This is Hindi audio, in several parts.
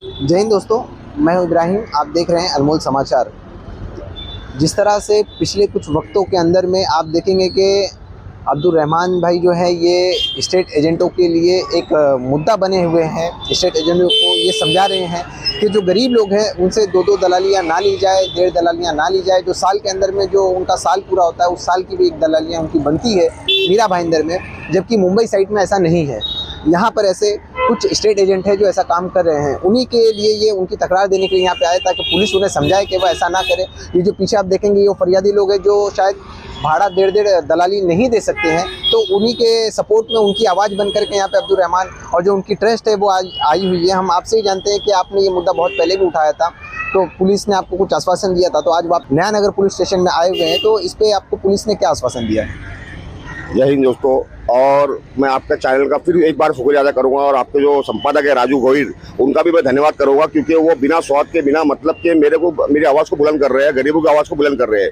जय हिंद दोस्तों, मैं हूं इब्राहिम। आप देख रहे हैं अनमोल समाचार। जिस तरह से पिछले कुछ वक्तों के अंदर में आप देखेंगे कि अब्दुल रहमान भाई जो है ये स्टेट एजेंटों के लिए एक मुद्दा बने हुए हैं। स्टेट एजेंटों को ये समझा रहे हैं कि जो गरीब लोग हैं उनसे दो दलालियाँ ना ली जाए, 1.5 दलालियाँ ना ली जाए। जो साल के अंदर में जो उनका साल पूरा होता है उस साल की भी 1 दलालियाँ उनकी बनती है मीरा भाईंदर में, जबकि मुंबई साइड में ऐसा नहीं है। यहाँ पर ऐसे कुछ स्टेट एजेंट है जो ऐसा काम कर रहे हैं। उन्हीं के लिए ये उनकी तकरार देने के लिए यहाँ पे आए ताकि पुलिस उन्हें समझाए कि वह ऐसा ना करे। ये जो पीछे आप देखेंगे ये फरियादी लोग हैं जो शायद भाड़ा 1.5 दलाली नहीं दे सकते हैं, तो उन्हीं के सपोर्ट में उनकी आवाज़ बन करके यहाँ पे अब्दुल रहमान और जो उनकी ट्रस्ट है वो आज आई हुई है। हम आपसे ही जानते हैं कि आपने ये मुद्दा बहुत पहले भी उठाया था, तो पुलिस ने आपको कुछ आश्वासन दिया था, तो आज आप नया नगर पुलिस स्टेशन में आए हुए हैं, तो इस पर आपको पुलिस ने क्या आश्वासन दिया है? जय हिंद दोस्तों, और मैं आपका चैनल का फिर एक बार शुक्रिया अदा करूंगा और आपके जो संपादक है राजू गोहिल, उनका भी मैं धन्यवाद करूंगा, क्योंकि वो बिना स्वार्थ के बिना मतलब के मेरी आवाज़ को बुलंद कर रहे हैं, गरीबों की आवाज़ को बुलंद कर रहे हैं।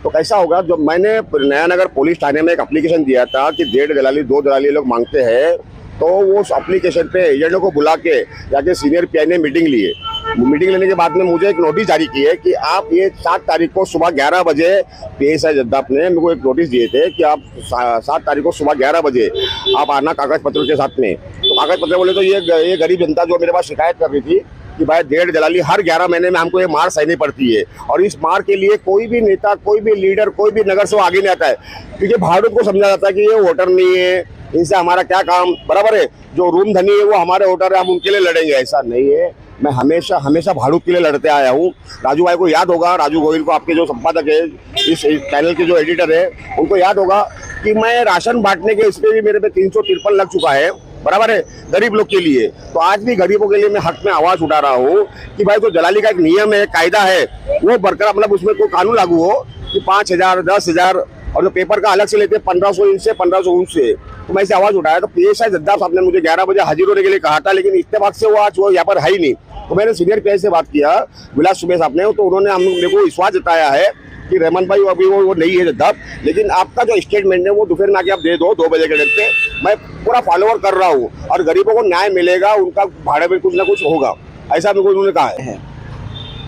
तो कैसा होगा, जब मैंने नया नगर पुलिस थाने में एक एप्लीकेशन दिया था कि 1.5 दलाली 2 दलाली लोग मांगते हैं, तो वो उस एप्लीकेशन पे एजेंटों को बुला के जाके सीनियर पीआई ने मीटिंग ली है। मीटिंग लेने के बाद में मुझे एक नोटिस जारी की है कि आप ये 7 तारीख को सुबह 11 बजे PSI जद्दाफ ने मेरे को एक नोटिस दिए थे कि आप 7 तारीख को सुबह 11 बजे आप आना कागज पत्रों के साथ में। तो कागज पत्र बोले तो ये गरीब जनता जो मेरे पास शिकायत कर रही थी कि भाई 1.5 दलाली हर 11 महीने में हमको ये मार सहनी पड़ती है, और इस मार के लिए कोई भी नेता, कोई भी लीडर, कोई भी नगर से आगे नहीं आता है, क्योंकि भारत को समझा जाता है कि ये वोटर नहीं है, इनसे हमारा क्या काम, बराबर है। जो रूम धनी है वो हमारे वोटर है, हम उनके लिए लड़ेंगे, ऐसा नहीं है। मैं हमेशा भाड़ूत के लिए लड़ते आया हूँ। राजू भाई को याद होगा, राजू गोहिल को, आपके जो संपादक है, इस चैनल के जो एडिटर है, उनको याद होगा कि मैं राशन बांटने के इस पर भी मेरे पे 353 लग चुका है, बराबर है, गरीब लोग के लिए। तो आज भी गरीबों के लिए मैं हक में आवाज उठा रहा हूँ कि भाई जो दलाली का एक नियम है, कायदा है, वो बरकरार, मतलब उसमें कोई कानून लागू हो कि 5,000, 10,000 और जो पेपर का अलग से लेते हैं 1500 इनसे 1500 उनसे। तो मैं इसे आवाज उठाया, तो PSI जद्दाफ साहब ने मुझे 11 बजे हाजिर होने के लिए कहा था, लेकिन इत्तेफाक से वो आज वो यहाँ पर है ही नहीं। तो मैंने सीनियर PSI से बात किया, विलास सुबे साहब ने, तो उन्होंने हम मेरे को विश्वास जताया है कि रहमान भाई अभी वो नहीं है जद्दाफ, लेकिन आपका जो स्टेटमेंट है वो दोपहर में आके आप दे दो 2 बजे के टाइम पे। मैं पूरा फॉलोअर कर रहा हूँ और गरीबों को न्याय मिलेगा, उनका भाड़े में कुछ ना कुछ होगा, ऐसा मेरे को उन्होंने कहा है।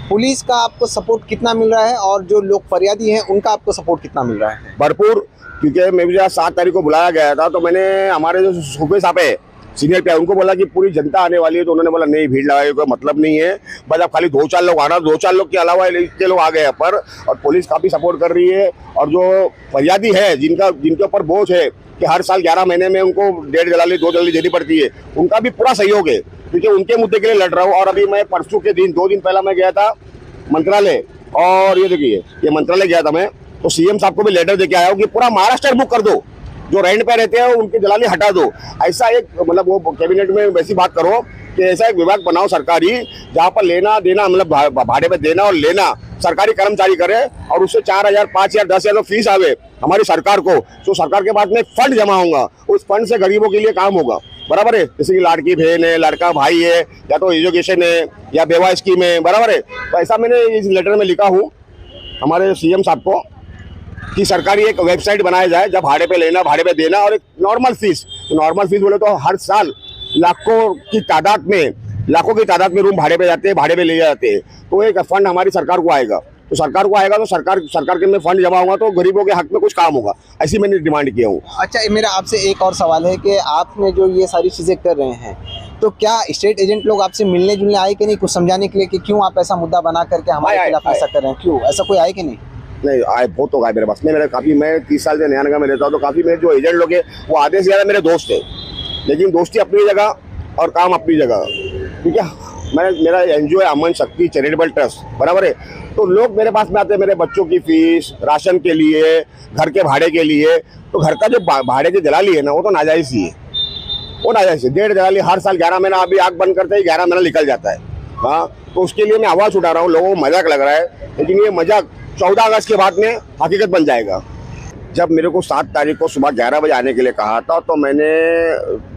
पुलिस का आपको सपोर्ट कितना मिल रहा है और जो लोग फरियादी हैं उनका आपको सपोर्ट कितना मिल रहा है? भरपूर, क्योंकि मैं मुझे 7 तारीख को बुलाया गया था, तो मैंने हमारे जो सुबे साहब है सीनियर पे उनको बोला कि पूरी जनता आने वाली है, तो उन्होंने बोला नहीं, भीड़ लगाने का मतलब नहीं है, बस आप खाली 2-4 लोग आना। 2-4 लोग के अलावा इतने लोग आ गए पर, और पुलिस काफ़ी सपोर्ट कर रही है। और जो फरियादी है जिनके ऊपर बोझ है कि हर साल 11 महीने में उनको 1.5 दलाली 2 दलाली देनी पड़ती है, उनका भी पूरा सहयोग है, क्योंकि उनके मुद्दे के लिए लड़ रहा हूँ। और अभी मैं परसों के दिन 2 दिन पहला मैं गया था मंत्रालय, और ये देखिए ये मंत्रालय गया था मैं, तो CM साहब को भी लेटर देके आया हूँ कि पूरा महाराष्ट्र बुक कर दो, जो रेंट पे रहते हैं उनकी दलाली हटा दो। ऐसा एक मतलब वो कैबिनेट में वैसी बात करो कि ऐसा एक विभाग बनाओ सरकारी, जहाँ पर लेना देना, मतलब भाड़े पे देना और लेना सरकारी कर्मचारी करे, और उससे 4,000, 5,000, 10,000 फीस आवे हमारी सरकार को, तो सरकार के पास में फंड जमा होगा, उस फंड से गरीबों के लिए काम होगा, बराबर है। जैसे कि लाड़की बहन है, लड़का भाई है, या तो एजुकेशन है, या बेवा स्कीम है, बराबर है। तो ऐसा मैंने इस लेटर में लिखा हूँ हमारे CM साहब को कि सरकारी एक वेबसाइट बनाया जाए, जब भाड़े पे लेना, भाड़े पे देना, और एक नॉर्मल फीस। तो नॉर्मल फीस बोले तो हर साल लाखों की तादाद में रूम भाड़े पे जाते हैं, भाड़े पे ले जाते हैं, तो एक फंड हमारी सरकार को आएगा, तो सरकार के में फंड जमा होगा, तो गरीबों के हक में कुछ काम होगा, ऐसी मैंने डिमांड किया हूँ। अच्छा, मेरा आपसे एक और सवाल है कि आपने जो ये सारी चीज़ें कर रहे हैं, तो क्या स्टेट एजेंट लोग आपसे मिलने जुलने आए कि नहीं, कुछ समझाने के लिए कि क्यों आप ऐसा मुद्दा बना करके हमारे खिलाफ ऐसा कर रहे हैं, क्यों ऐसा कोई आए कि नहीं? नहीं आए, बहुत तो आए मेरे पास में। मैं 30 साल से नया नगर में रहता हूँ, तो काफ़ी मेरे जो एजेंट लोग हैं वो आधे से ज़्यादा मेरे दोस्त हैं, लेकिन दोस्ती अपनी जगह और काम अपनी जगह। ठीक है, मेरा NGO है अमन शक्ति चैरिटेबल ट्रस्ट, बराबर है। तो लोग मेरे पास में आते हैं मेरे बच्चों की फीस, राशन के लिए, घर के भाड़े के लिए। तो घर का जो भाड़े की दलाली है ना, वो तो नाजायज़ ही है, वो नाजायज़ है। 1.5 दलाली हर साल 11 महीना, अभी आग बंद करते ही 11 महीना निकल जाता है। हाँ, तो उसके लिए मैं आवाज़ उठा रहा हूँ। लोगों को मजाक लग रहा है, लेकिन ये मजाक 14 अगस्त के बाद में हकीकत बन जाएगा। जब मेरे को 7 तारीख को सुबह 11 बजे आने के लिए कहा था, तो मैंने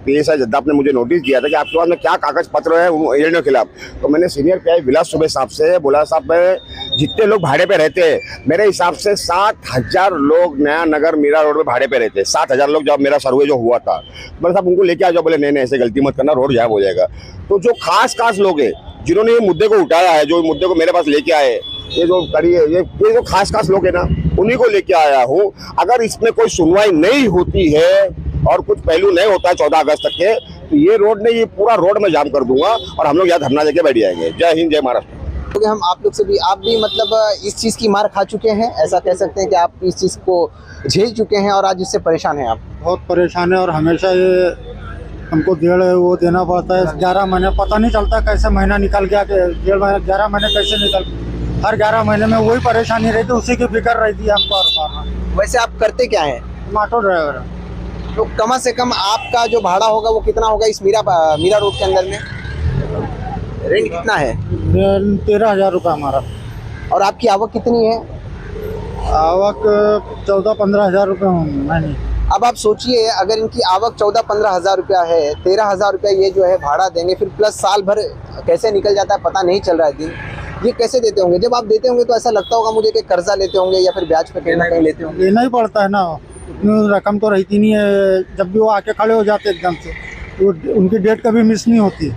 PSI जद्दाफ ने मुझे नोटिस दिया था कि आपके पास में क्या कागज पत्र है एजेंट के खिलाफ। तो मैंने सीनियर PI विलास सुबे साहब से बोला, साहब जितने लोग भाड़े पे रहते हैं, मेरे हिसाब से 7,000 लोग नया नगर मीरा रोड पे भाड़े पे रहते हैं। 7,000 लोग जब मेरा सर्वे जो हुआ था, मैंने साहब उनको लेके आ जाओ। बोले नहीं ऐसे गलती मत करना, रोड जाम हो जाएगा। तो जो खास लोग हैं जिन्होंने ये मुद्दे को उठाया है, जो मुद्दे को मेरे पास लेके आए, ये जो कड़ी है, ये जो खास लोग है ना, उन्हीं को लेके आया हूँ। अगर इसमें कोई सुनवाई नहीं होती है और कुछ पहलू नहीं होता है 14 अगस्त तक के, तो ये रोड नहीं, ये पूरा रोड में जाम कर दूंगा और हम लोग यहाँ धरना देके बैठ जाएंगे। जय हिंद, जय महाराष्ट्र। क्योंकि हम आप लोग से भी, आप भी मतलब इस चीज़ की मार खा चुके हैं, ऐसा कह सकते हैं कि आप इस चीज़ को झेल चुके हैं और आज इससे परेशान हैं आप। बहुत परेशान है और हमेशा ये हमको डेढ़ वो देना पड़ता है। 11 महीने पता नहीं चलता कैसे महीना निकल गया, कि 11 महीने कैसे निकल, हर 11 महीने में वही परेशानी रहती, उसी की फिक्र रहती है हमको हर बार। वैसे आप करते क्या हैं? ऑटो ड्राइवर है। तो कम से कम आपका जो भाड़ा होगा वो कितना होगा इस मीरा रोड के अंदर में? रेंट कितना है? 13,000 रुपये हमारा। और आपकी आवक कितनी है? आवक 14-15 हज़ार रुपये महीने। अब आप सोचिए, अगर इनकी आवक 14-15 हज़ार रुपया है, 13,000 रुपया ये जो है भाड़ा देंगे, फिर प्लस साल भर कैसे निकल जाता है पता नहीं चल रहा है दिन। ये कैसे देते होंगे? जब आप देते होंगे तो ऐसा लगता होगा मुझे कि कर्जा लेते होंगे या फिर ब्याज पे कहीं ना कहीं लेते होंगे। लेना ही पड़ता है ना, इतनी रकम तो रहती नहीं है। जब भी वो आके खड़े हो जाते एकदम से, वो उनकी डेट कभी मिस नहीं होती।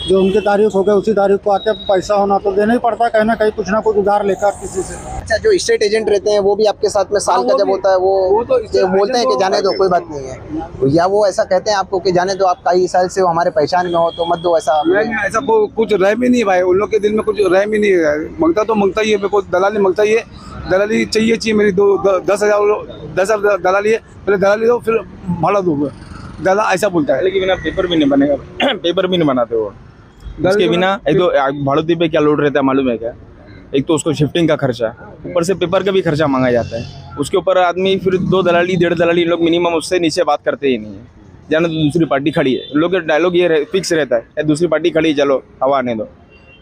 जो उनकी तारीख हो गई उसी तारीख को आते, पैसा होना तो देना ही पड़ता है, कहीं ना कहीं कुछ ना कुछ उधार लेकर किसी से। अच्छा, जो स्टेट एजेंट रहते हैं वो भी आपके साथ में साल का जब होता है वो तो बोलते हैं कि जाने दो, कोई बात नहीं है, या वो ऐसा कहते हैं आपको कि जाने दो, आप कई साल से हो हमारे पहचान में हो तो मत दो? ऐसा ऐसा कुछ रह भी नहीं भाई, उन लोग के दिल में कुछ रह भी नहीं है। मंगता तो मंगता ही है, मेरे को दलाली मंगता ही है, दलाली चाहिए मेरी 10,000 दलाली है, पहले दलाली दो फिर भाड़ा दो, दादा ऐसा बोलता है। लेकिन बिना पेपर भी नहीं बनेगा, पेपर भी नहीं बनाते वो उसके बिना। एक तो भाड़ोती पे क्या लोड रहता है मालूम है क्या? एक तो उसको शिफ्टिंग का खर्चा, ऊपर से पेपर का भी खर्चा मांगा जाता है। उसके ऊपर आदमी फिर 2 दलाली 1.5 दलाली लोग मिनिमम उससे नीचे बात करते ही नहीं है। जाने तो दूसरी पार्टी खड़ी है, लोग डायलॉग ये फिक्स रहता है, दूसरी पार्टी खड़ी, चलो हवा आने दो,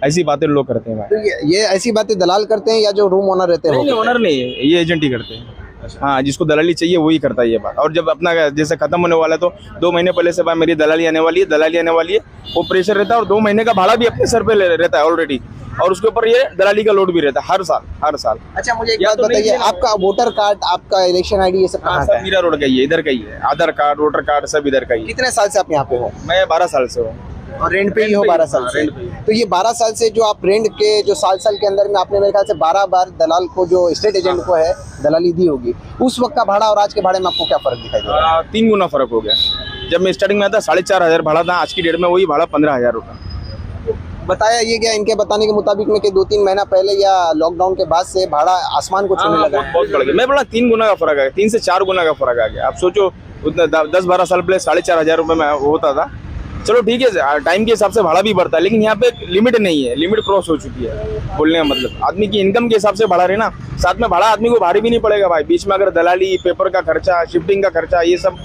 ऐसी बातें लोग करते हैं। तो ये ऐसी बातें दलाल करते हैं या जो रूम ओनर रहते हैं? ओनर नहीं है, ये एजेंट ही करते हैं। हाँ, जिसको दलाली चाहिए वही करता है ये बात। और जब अपना जैसे खत्म होने वाला है तो 2 महीने पहले से भाई मेरी दलाली आने वाली है, वो प्रेशर रहता है। और 2 महीने का भाड़ा भी अपने सर पे रहता है ऑलरेडी, और उसके ऊपर ये दलाली का लोड भी रहता है हर साल। अच्छा, मुझे एक बात बताइए, आपका वोटर कार्ड, आपका इलेक्शन ID ये सब कहाँ का है? मीरा रोड का ही है, इधर का ही है। आधार कार्ड, वोटर कार्ड सब इधर का ही है। कितने साल से आप यहाँ पे हो? मैं 12 साल से हूँ। और रेंट पे ही हो 12 साल से? तो ये 12 साल से जो आप रेंट के जो साल के अंदर में आपने मेरे ख्याल से 12 बार दलाल को, जो स्टेट एजेंट को है दलाली दी होगी, उस वक्त का भाड़ा और आज के भाड़े में आपको क्या फर्क दिखाई दे रहा है? 3 गुना फर्क हो गया। जब मैं स्टार्टिंग में आता 4,500 भाड़ा था, आज की डेट में वही भाड़ा 15,000 रुपये। बताया ये गया इनके बताने के मुताबिक में कि 2-3 महीना पहले या लॉकडाउन के बाद से भाड़ा आसमान को छूने लगा है। बहुत बढ़ गया। मैं बोला 3 गुना का फर्क आ गया, 3 से 4 गुना का फर्क आ गया। आप सोचो, उतना 10-12 साल पहले 4,500 रुपये में होता था। चलो ठीक है, टाइम के हिसाब से भाड़ा भी बढ़ता है, लेकिन यहाँ पे लिमिट नहीं है, लिमिट क्रॉस हो चुकी है। बोलने का मतलब आदमी की इनकम के हिसाब से भाड़ा रहे ना, साथ में भाड़ा आदमी को भारी भी नहीं पड़ेगा भाई। बीच में अगर दलाली, पेपर का खर्चा, शिफ्टिंग का खर्चा, ये सब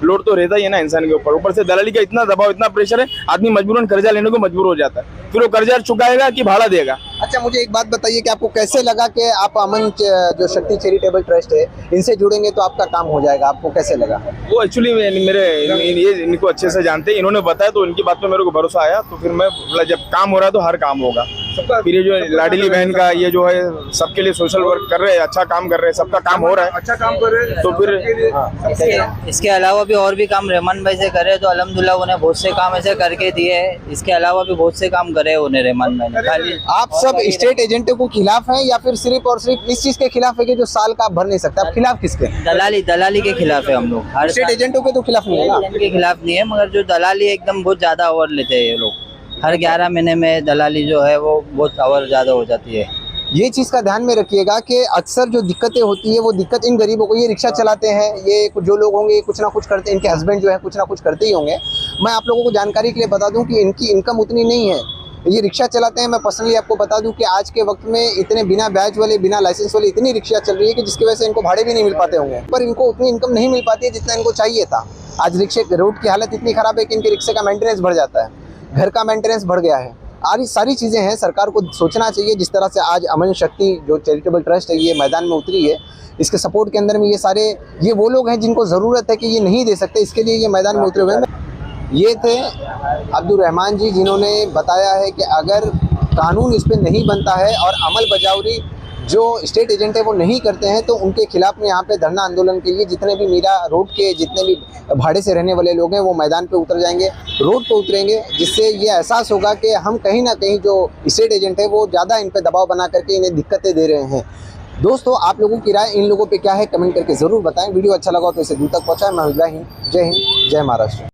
लोड तो रहता ही है ना इंसान के ऊपर से दलाली का इतना दबाव, इतना प्रेशर है, आदमी मजबूरन कर्जा लेने को मजबूर हो जाता है। फिर वो कर्जा चुकाएगा कि भाड़ा देगा। अच्छा, मुझे एक बात बताइए कि आपको कैसे लगा कि आप अमन जो शक्ति चैरिटेबल ट्रस्ट है इनसे जुड़ेंगे तो आपका काम हो जाएगा? आपको कैसे लगा? वो एक्चुअली ये इनको अच्छे से जानते हैं, इन्होंने बताया तो इनकी बात पे मेरे को भरोसा आया। तो फिर मैं बोला जब काम हो रहा है तो हर काम होगा। फिर ये जो लाडली बहन का ये जो है सबके लिए सोशल वर्क कर रहे हैं, अच्छा काम कर रहे हैं, सबका काम हो रहा है, अच्छा काम कर रहे हैं। तो फिर इसके अलावा भी और भी काम रहमान भाई से करे तो अल्हम्दुलिल्लाह उन्हें बहुत से काम ऐसे करके दिए हैं। इसके अलावा भी बहुत से काम करे उन्हें रहमान भाई ने। खाली आप सब स्टेट एजेंटों को खिलाफ हैं या फिर सिर्फ और सिर्फ इस चीज के खिलाफ है कि जो साल का आप भर नहीं सकता? आप खिलाफ किसके? दलाली के खिलाफ है हम लोग। हर स्टेट एजेंटों के तो खिलाफ नहीं है ना? एजेंट के खिलाफ नहीं है, मगर जो दलाली एकदम बहुत ज्यादा ओवर लेते हैं ये लोग। हर 11 महीने में दलाली जो है वो बहुत ओवर ज्यादा हो जाती है। ये चीज़ का ध्यान में रखिएगा कि अक्सर जो दिक्कतें होती है वो दिक्कत इन गरीबों को, ये रिक्शा चलाते हैं, ये जो लोग होंगे कुछ ना कुछ करते हैं, इनके हस्बैंड जो है कुछ ना कुछ करते ही होंगे। मैं आप लोगों को जानकारी के लिए बता दूं कि इनकी इनकम उतनी नहीं है, ये रिक्शा चलाते हैं। मैं पर्सनली आपको बता दूं कि आज के वक्त में इतने बिना बैच वाले, बिना लाइसेंस वाले इतनी रिक्शा चल रही है कि जिसकी वजह से इनको भाड़े भी नहीं मिल पाते होंगे, पर इनको उतनी इनकम नहीं मिल पाती है जितना इनको चाहिए था। आज रिक्शे रोड की हालत इतनी ख़राब है कि इनके रिक्शे का मेंटेनेंस बढ़ जाता है, घर का मेंटेनेंस बढ़ गया है। आज सारी चीज़ें हैं, सरकार को सोचना चाहिए। जिस तरह से आज अमन शक्ति जो चैरिटेबल ट्रस्ट है ये मैदान में उतरी है, इसके सपोर्ट के अंदर में ये वो लोग हैं जिनको ज़रूरत है कि ये नहीं दे सकते, इसके लिए ये मैदान में उतरे हुए हैं। ये थे अब्दुल रहमान जी, जिन्होंने बताया है कि अगर कानून इस पर नहीं बनता है और अमल बजावरी जो स्टेट एजेंट है वो नहीं करते हैं तो उनके खिलाफ में यहाँ पे धरना आंदोलन के लिए जितने भी मीरा रोड के जितने भी भाड़े से रहने वाले लोग हैं वो मैदान पे उतर जाएंगे, रोड पे उतरेंगे, जिससे ये एहसास होगा कि हम कहीं ना कहीं जो स्टेट एजेंट है वो ज़्यादा इन पे दबाव बना करके इन्हें दिक्कतें दे रहे हैं। दोस्तों, आप लोगों की राय इन लोगों पे क्या है कमेंट करके ज़रूर बताएं। वीडियो अच्छा लगा तो इसे दूर तक पहुँचाएं। मैं इब्राहिम, जय हिंद, जय महाराष्ट्र।